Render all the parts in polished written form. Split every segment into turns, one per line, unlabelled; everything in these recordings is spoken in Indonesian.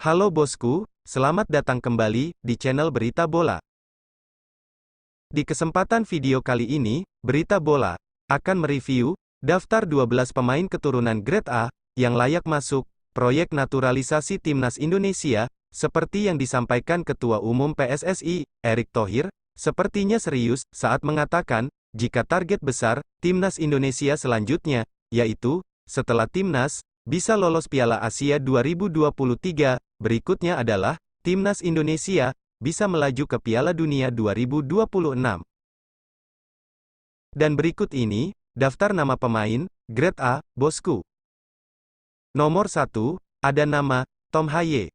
Halo bosku, selamat datang kembali di channel Berita Bola. Di kesempatan video kali ini, Berita Bola akan mereview daftar 12 pemain keturunan Grade A yang layak masuk proyek naturalisasi Timnas Indonesia, seperti yang disampaikan Ketua Umum PSSI, Erick Thohir, sepertinya serius saat mengatakan, jika target besar Timnas Indonesia selanjutnya, yaitu setelah Timnas bisa lolos Piala Asia 2023, berikutnya adalah Timnas Indonesia bisa melaju ke Piala Dunia 2026. Dan berikut ini daftar nama pemain Grade A, bosku. Nomor 1, ada nama Tom Haye.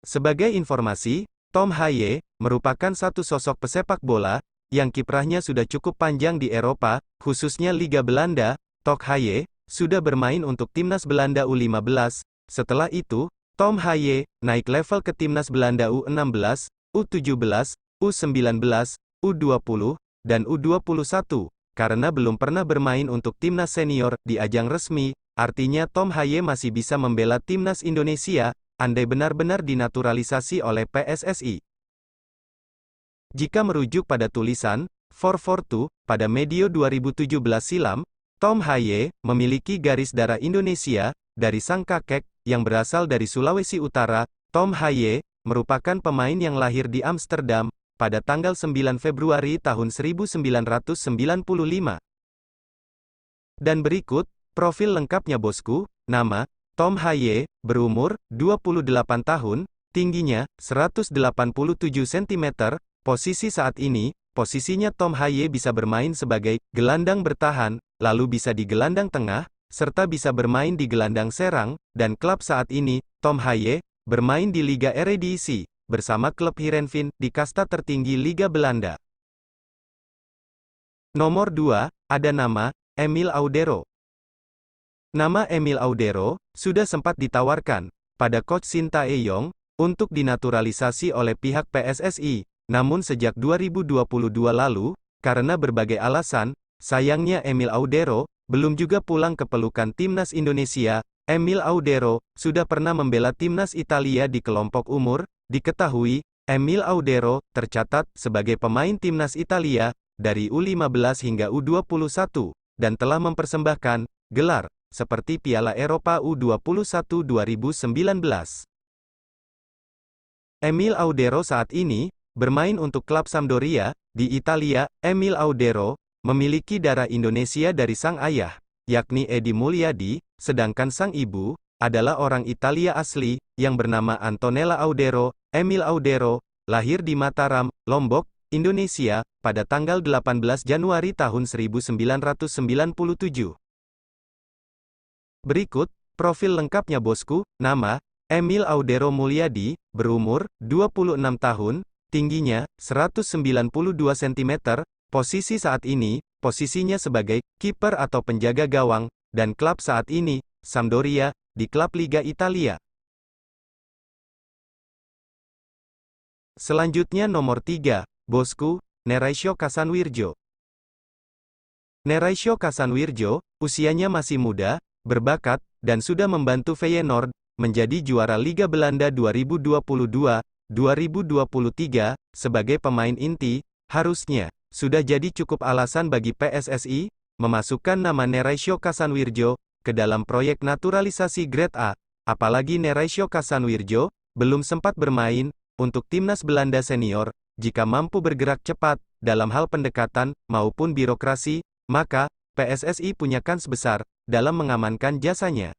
Sebagai informasi, Tom Haye merupakan satu sosok pesepak bola yang kiprahnya sudah cukup panjang di Eropa, khususnya Liga Belanda. Tom Haye sudah bermain untuk Timnas Belanda U15. Setelah itu, Tom Haye naik level ke Timnas Belanda U16, U17, U19, U20, dan U21. Karena belum pernah bermain untuk Timnas Senior di ajang resmi, artinya Tom Haye masih bisa membela Timnas Indonesia, andai benar-benar dinaturalisasi oleh PSSI. Jika merujuk pada tulisan 442 pada medio 2017 silam, Tom Haye memiliki garis darah Indonesia dari sang kakek yang berasal dari Sulawesi Utara. Tom Haye merupakan pemain yang lahir di Amsterdam pada tanggal 9 Februari tahun 1995. Dan berikut profil lengkapnya bosku. Nama Tom Haye, berumur 28 tahun, tingginya 187 cm. Posisi saat ini, posisinya Tom Haye bisa bermain sebagai gelandang bertahan, lalu bisa di gelandang tengah, serta bisa bermain di gelandang serang, dan klub saat ini, Tom Haye, bermain di Liga Eredivisie, bersama klub Heerenveen, di kasta tertinggi Liga Belanda. Nomor 2, ada nama, Emil Audero. Nama Emil Audero, sudah sempat ditawarkan, pada Coach Shin Tae-yong, untuk dinaturalisasi oleh pihak PSSI, namun sejak 2022 lalu, karena berbagai alasan, sayangnya Emil Audero belum juga pulang ke pelukan Timnas Indonesia. Emil Audero sudah pernah membela Timnas Italia di kelompok umur. Diketahui, Emil Audero tercatat sebagai pemain Timnas Italia dari U15 hingga U21 dan telah mempersembahkan gelar seperti Piala Eropa U21 2019. Emil Audero saat ini bermain untuk klub Sampdoria di Italia. Emil Audero memiliki darah Indonesia dari sang ayah, yakni Edi Mulyadi, sedangkan sang ibu adalah orang Italia asli yang bernama Antonella Audero. Emil Audero lahir di Mataram, Lombok, Indonesia pada tanggal 18 Januari tahun 1997. Berikut profil lengkapnya bosku. Nama Emil Audero Mulyadi, berumur 26 tahun, tingginya 192 cm. Posisi saat ini, posisinya sebagai kiper atau penjaga gawang, dan klub saat ini, Sampdoria, di klub Liga Italia. Selanjutnya nomor 3, bosku, Neraisyo Kasanwirjo. Neraisyo Kasanwirjo, usianya masih muda, berbakat, dan sudah membantu Feyenoord menjadi juara Liga Belanda 2022-2023, sebagai pemain inti. Harusnya sudah jadi cukup alasan bagi PSSI memasukkan nama Neraisyo Kasanwirjo ke dalam proyek naturalisasi Grade A, apalagi Neraisyo Kasanwirjo belum sempat bermain untuk Timnas Belanda Senior. Jika mampu bergerak cepat dalam hal pendekatan maupun birokrasi, maka PSSI punya kans besar dalam mengamankan jasanya.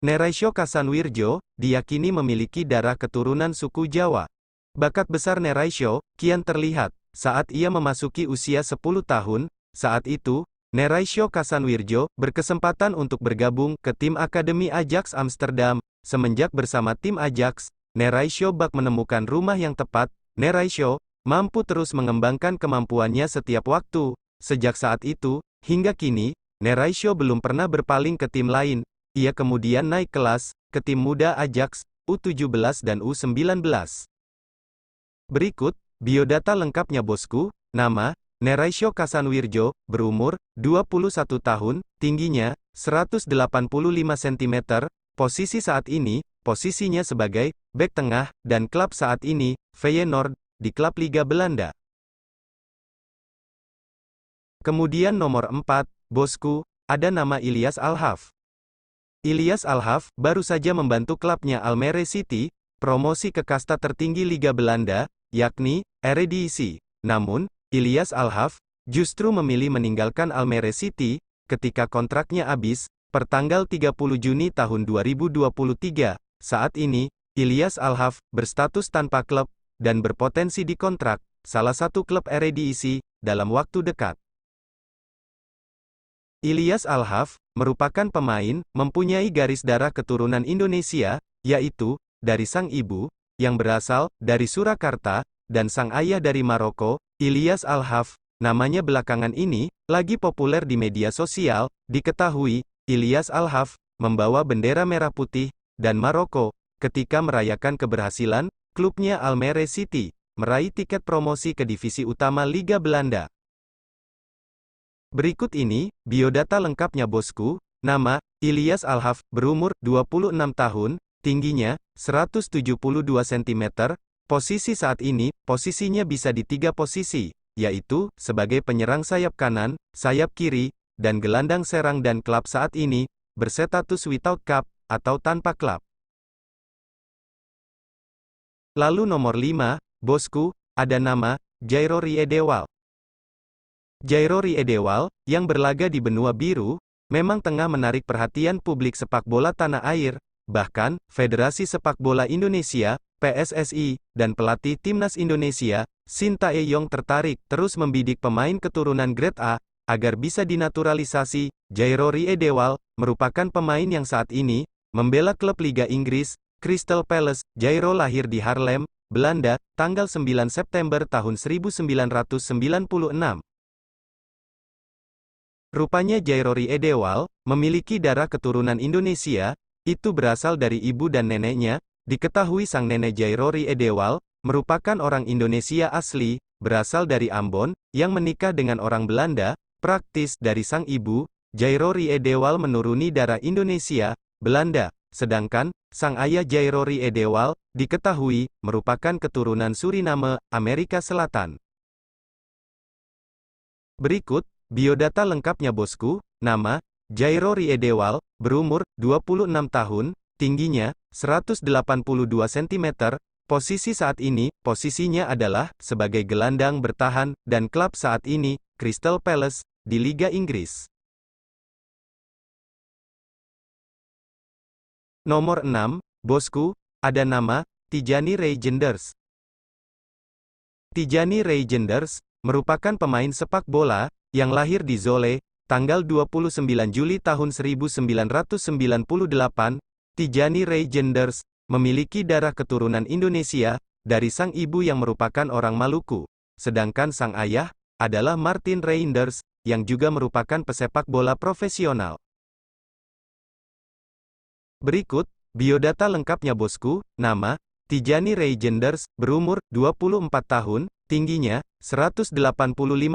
Neraisyo Kasanwirjo diyakini memiliki darah keturunan suku Jawa. Bakat besar Neraisyo kian terlihat saat ia memasuki usia 10 tahun. Saat itu, Neraisyo Kasanwirjo berkesempatan untuk bergabung ke tim Akademi Ajax Amsterdam. Semenjak bersama tim Ajax, Neraisyo bak menemukan rumah yang tepat. Neraisyo mampu terus mengembangkan kemampuannya setiap waktu. Sejak saat itu, hingga kini, Neraisyo belum pernah berpaling ke tim lain. Ia kemudian naik kelas ke tim muda Ajax, U17 dan U19. Berikut biodata lengkapnya bosku. Nama Neraisyo Kasanwirjo, berumur 21 tahun, tingginya 185 cm. posisi saat ini, posisinya sebagai bek tengah, dan klub saat ini, Feyenoord, di klub Liga Belanda. Kemudian nomor 4, bosku, ada nama Ilyas Alhaf. Ilyas Alhaf baru saja membantu klubnya Almere City promosi ke kasta tertinggi Liga Belanda, yakni Eredivisie. Namun, Ilyas Alhaf justru memilih meninggalkan Almere City ketika kontraknya habis pertanggal 30 Juni tahun 2023. Saat ini, Ilyas Alhaf berstatus tanpa klub dan berpotensi dikontrak salah satu klub Eredivisie dalam waktu dekat. Ilyas Alhaf merupakan pemain mempunyai garis darah keturunan Indonesia, yaitu dari sang ibu yang berasal dari Surakarta dan sang ayah dari Maroko. Ilyas Alhaf, namanya belakangan ini lagi populer di media sosial. Diketahui, Ilyas Alhaf membawa bendera merah putih dan Maroko ketika merayakan keberhasilan klubnya Almere City meraih tiket promosi ke divisi utama Liga Belanda. Berikut ini, biodata lengkapnya bosku. Nama, Ilyas Alhaf, berumur 26 tahun, tingginya 172 cm, posisi saat ini, posisinya bisa di 3 posisi, yaitu, sebagai penyerang sayap kanan, sayap kiri, dan gelandang serang dan klub saat ini, berstatus without club, atau tanpa klub. Lalu nomor 5, bosku, ada nama, Jairo Riedewald. Jairo Riedewald, yang berlaga di benua biru, memang tengah menarik perhatian publik sepak bola tanah air, bahkan, Federasi Sepak Bola Indonesia, PSSI, dan pelatih Timnas Indonesia, Shin Tae-yong tertarik terus membidik pemain keturunan Grade A, agar bisa dinaturalisasi. Jairo Riedewald, merupakan pemain yang saat ini, membela klub Liga Inggris, Crystal Palace. Jairo lahir di Haarlem, Belanda, tanggal 9 September tahun 1996. Rupanya Jairo Riedewald memiliki darah keturunan Indonesia, itu berasal dari ibu dan neneknya. Diketahui sang nenek Jairo Riedewald merupakan orang Indonesia asli, berasal dari Ambon, yang menikah dengan orang Belanda. Praktis dari sang ibu, Jairo Riedewald menuruni darah Indonesia, Belanda, sedangkan sang ayah Jairo Riedewald diketahui merupakan keturunan Suriname, Amerika Selatan. Berikut biodata lengkapnya bosku. Nama, Jairo Riedewald, berumur 26 tahun, tingginya 182 cm, posisi saat ini, posisinya adalah sebagai gelandang bertahan, dan klub saat ini, Crystal Palace, di Liga Inggris. Nomor 6, bosku, ada nama, Tijani Reijenders. Tijani Reijenders merupakan pemain sepak bola yang lahir di Zwolle, tanggal 29 Juli tahun 1998. Tijani Reijenders memiliki darah keturunan Indonesia dari sang ibu yang merupakan orang Maluku, sedangkan sang ayah adalah Martin Reinders yang juga merupakan pesepak bola profesional. Berikut biodata lengkapnya bosku. Nama, Tijani Reijenders, berumur 24 tahun, tingginya 185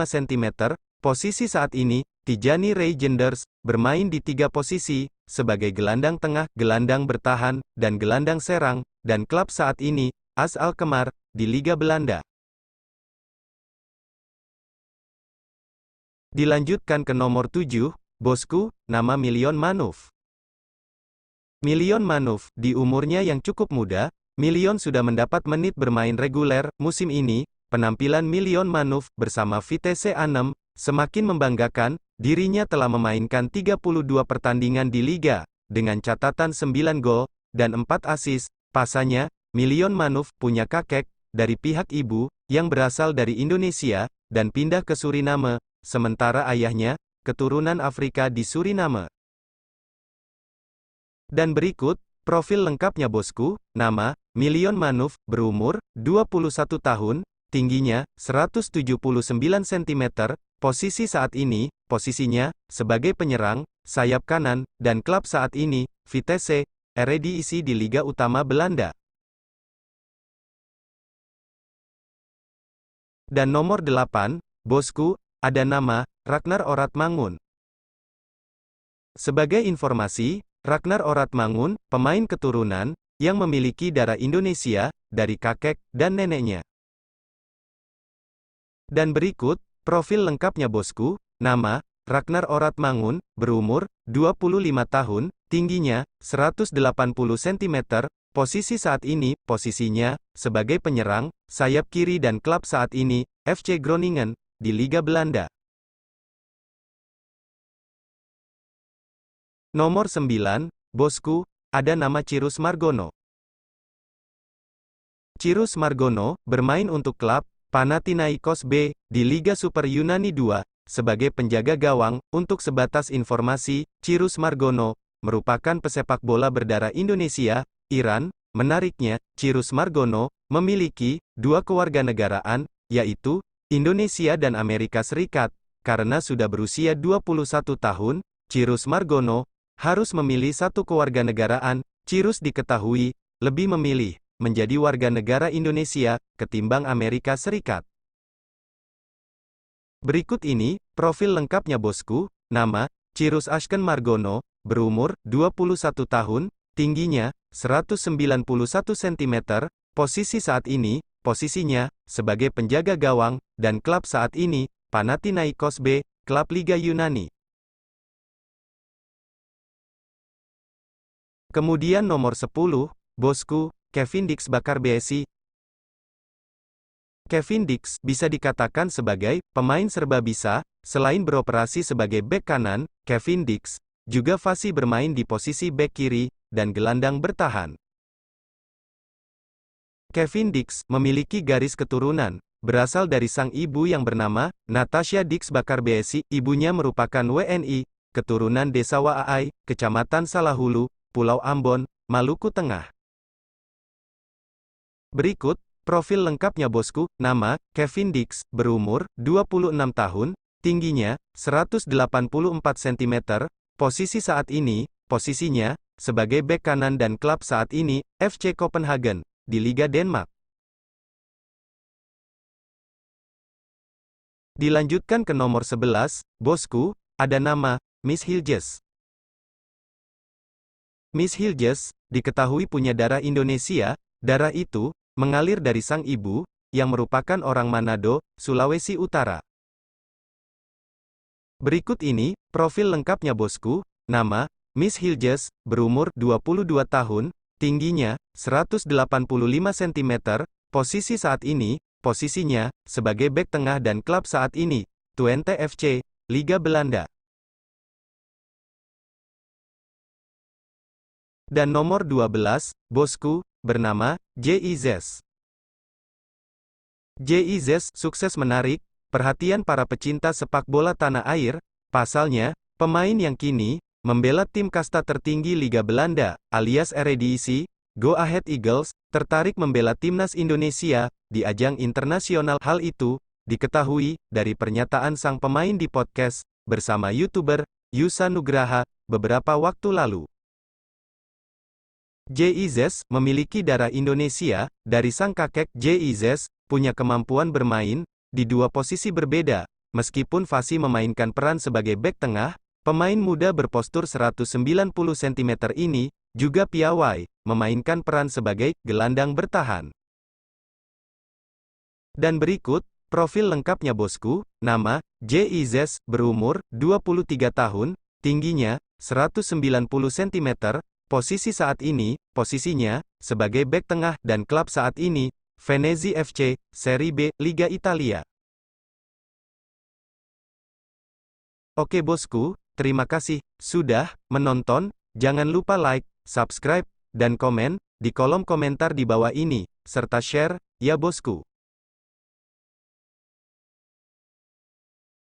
cm, posisi saat ini, Tijani Reijenders bermain di 3 posisi, sebagai gelandang tengah, gelandang bertahan, dan gelandang serang, dan klub saat ini, AS Alkmaar, di Liga Belanda. Dilanjutkan ke nomor 7, bosku, nama Milion Manouf. Milion Manouf, di umurnya yang cukup muda, Milion sudah mendapat menit bermain reguler. Musim ini, penampilan Milion Manouf bersama Vitesse Arnhem semakin membanggakan. Dirinya telah memainkan 32 pertandingan di Liga, dengan catatan 9 gol, dan 4 assist. Pasalnya, Milion Manouf punya kakek, dari pihak ibu, yang berasal dari Indonesia, dan pindah ke Suriname, sementara ayahnya, keturunan Afrika di Suriname. Dan berikut, profil lengkapnya bosku. Nama, Milion Manouf, berumur 21 tahun, tingginya 179 cm, posisi saat ini, posisinya sebagai penyerang, sayap kanan, dan klub saat ini, Vitesse, Eredivisie di Liga Utama Belanda. Dan nomor 8, bosku, ada nama, Ragnar Oratmangun. Sebagai informasi, Ragnar Oratmangun, pemain keturunan, yang memiliki darah Indonesia, dari kakek dan neneknya. Dan berikut, profil lengkapnya bosku. Nama, Ragnar Oratmangun, berumur, 25 tahun, tingginya, 180 cm, posisi saat ini, posisinya, sebagai penyerang, sayap kiri dan klub saat ini, FC Groningen, di Liga Belanda. Nomor 9, bosku, ada nama Cirus Margono. Cirus Margono, bermain untuk klub, Panathinaikos B, di Liga Super Yunani 2, sebagai penjaga gawang. Untuk sebatas informasi, Cirus Margono, merupakan pesepak bola berdarah Indonesia, Iran. Menariknya, Cirus Margono, memiliki, 2 kewarganegaraan, yaitu, Indonesia dan Amerika Serikat. Karena sudah berusia 21 tahun, Cirus Margono, harus memilih satu kewarganegaraan. Cirus diketahui, lebih memilih, menjadi warga negara Indonesia, ketimbang Amerika Serikat. Berikut ini, profil lengkapnya bosku. Nama, Cirus Ashken Margono, berumur, 21 tahun, tingginya, 191 cm, posisi saat ini, posisinya, sebagai penjaga gawang, dan klub saat ini, Panathinaikos B, klub Liga Yunani. Kemudian nomor 10, bosku, Kevin Dix Bakarbesi. Kevin Dix bisa dikatakan sebagai pemain serba bisa. Selain beroperasi sebagai bek kanan, Kevin Dix juga fasih bermain di posisi bek kiri dan gelandang bertahan. Kevin Dix memiliki garis keturunan berasal dari sang ibu yang bernama Natasha Dix Bakarbesi. Ibunya merupakan WNI, keturunan Desa Waai, Kecamatan Salahulu, Pulau Ambon, Maluku Tengah. Berikut, profil lengkapnya bosku. Nama, Kevin Dix, berumur, 26 tahun, tingginya, 184 cm, posisi saat ini, posisinya, sebagai bek kanan dan klub saat ini, FC Copenhagen, di Liga Denmark. Dilanjutkan ke nomor 11, bosku, ada nama, Miss Hiljes. Miss Hiljes, diketahui punya darah Indonesia. Darah itu, mengalir dari sang ibu, yang merupakan orang Manado, Sulawesi Utara. Berikut ini, profil lengkapnya bosku. Nama, Miss Hiljes, berumur, 22 tahun, tingginya, 185 cm, posisi saat ini, posisinya, sebagai bek tengah dan klub saat ini, Twente FC, Liga Belanda. Dan nomor 12, bosku, bernama, JIZ. JIZ sukses menarik perhatian para pecinta sepak bola tanah air. Pasalnya, pemain yang kini membela tim kasta tertinggi Liga Belanda, alias Eredivisie, Go Ahead Eagles, tertarik membela timnas Indonesia di ajang internasional. Hal itu diketahui dari pernyataan sang pemain di podcast bersama YouTuber Yusa Nugraha beberapa waktu lalu. JIZ memiliki darah Indonesia. Dari sang kakek, JIZ punya kemampuan bermain di 2 posisi berbeda. Meskipun fasih memainkan peran sebagai bek tengah, pemain muda berpostur 190 cm ini juga piawai memainkan peran sebagai gelandang bertahan. Dan berikut profil lengkapnya bosku. Nama, JIZ, berumur, 23 tahun, tingginya, 190 cm, posisi saat ini, posisinya, sebagai bek tengah, dan klub saat ini, Venezia FC, Serie B, Liga Italia. Oke bosku, terima kasih sudah menonton. Jangan lupa like, subscribe, dan komen di kolom komentar di bawah ini, serta share, ya bosku.